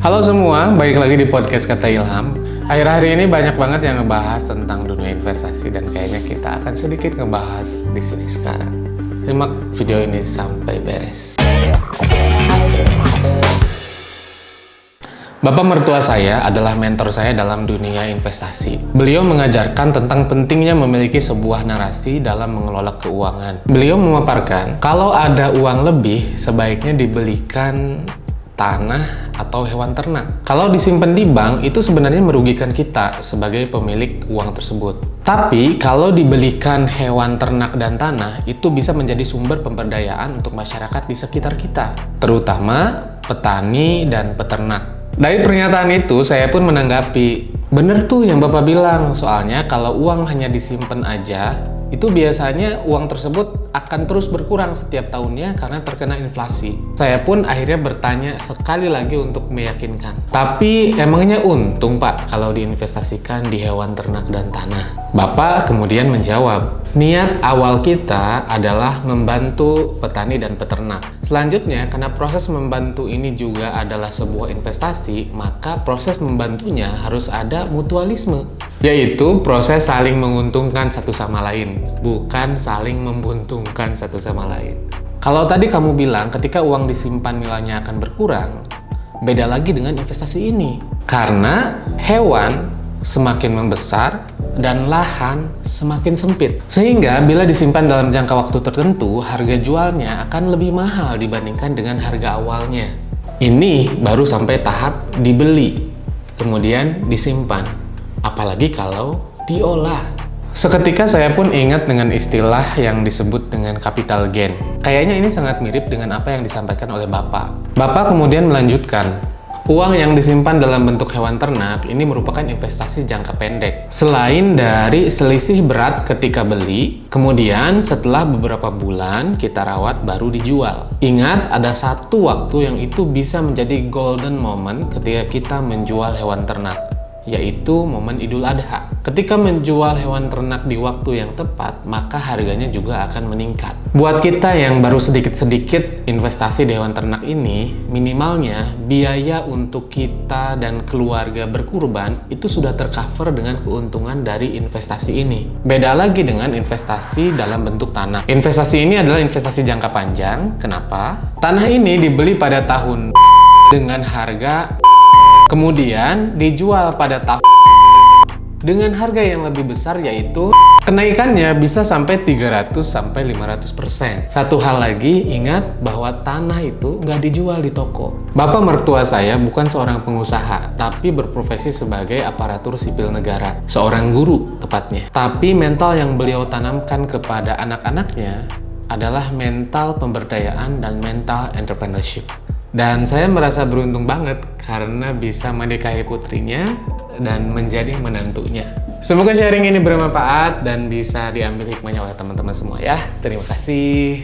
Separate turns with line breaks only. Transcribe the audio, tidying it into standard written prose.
Halo semua, balik lagi di podcast Kata Ilham. Akhir-akhir ini banyak banget yang ngebahas tentang dunia investasi dan kayaknya kita akan sedikit ngebahas di sini sekarang. Simak video ini sampai beres. Bapak mertua saya adalah mentor saya dalam dunia investasi. Beliau mengajarkan tentang pentingnya memiliki sebuah narasi dalam mengelola keuangan. Beliau memaparkan, kalau ada uang lebih, sebaiknya dibelikan tanah atau hewan ternak. Kalau disimpan di bank, itu sebenarnya merugikan kita sebagai pemilik uang tersebut. Tapi kalau dibelikan hewan ternak dan tanah, itu bisa menjadi sumber pemberdayaan untuk masyarakat di sekitar kita, terutama petani dan peternak. Dari pernyataan itu, saya pun menanggapi, bener tuh yang Bapak bilang, soalnya kalau uang hanya disimpan aja, itu biasanya uang tersebut akan terus berkurang setiap tahunnya karena terkena inflasi. Saya pun akhirnya bertanya sekali lagi untuk meyakinkan. Tapi emangnya untung Pak kalau diinvestasikan di hewan ternak dan tanah? Bapak kemudian menjawab, niat awal kita adalah membantu petani dan peternak. Selanjutnya, karena proses membantu ini juga adalah sebuah investasi, maka proses membantunya harus ada mutualisme, yaitu proses saling menguntungkan satu sama lain, bukan saling membuntungkan satu sama lain. Kalau tadi kamu bilang ketika uang disimpan nilainya akan berkurang, beda lagi dengan investasi ini. Karena hewan semakin membesar dan lahan semakin sempit. Sehingga bila disimpan dalam jangka waktu tertentu, harga jualnya akan lebih mahal dibandingkan dengan harga awalnya. Ini baru sampai tahap dibeli, kemudian disimpan. Apalagi kalau diolah. Seketika saya pun ingat dengan istilah yang disebut dengan capital gain. Kayaknya ini sangat mirip dengan apa yang disampaikan oleh Bapak. Bapak kemudian melanjutkan, uang yang disimpan dalam bentuk hewan ternak ini merupakan investasi jangka pendek. Selain dari selisih berat ketika beli, kemudian setelah beberapa bulan kita rawat baru dijual. Ingat, ada satu waktu yang itu bisa menjadi golden moment ketika kita menjual hewan ternak, yaitu momen Idul Adha. Ketika menjual hewan ternak di waktu yang tepat, maka harganya juga akan meningkat. Buat kita yang baru sedikit-sedikit investasi di hewan ternak ini, minimalnya biaya untuk kita dan keluarga berkurban itu sudah tercover dengan keuntungan dari investasi ini. Beda lagi dengan investasi dalam bentuk tanah. Investasi ini adalah investasi jangka panjang. Kenapa? Tanah ini dibeli pada tahun dengan harga, kemudian dijual pada tahun dengan harga yang lebih besar, yaitu kenaikannya bisa sampai 300-500%. Satu hal lagi, ingat bahwa tanah itu nggak dijual di toko. Bapak mertua saya bukan seorang pengusaha, tapi berprofesi sebagai aparatur sipil negara, seorang guru tepatnya. Tapi mental yang beliau tanamkan kepada anak-anaknya adalah mental pemberdayaan dan mental entrepreneurship. Dan saya merasa beruntung banget karena bisa menikahi putrinya dan menjadi menantunya. Semoga sharing ini bermanfaat dan bisa diambil hikmahnya oleh teman-teman semua ya. Terima kasih.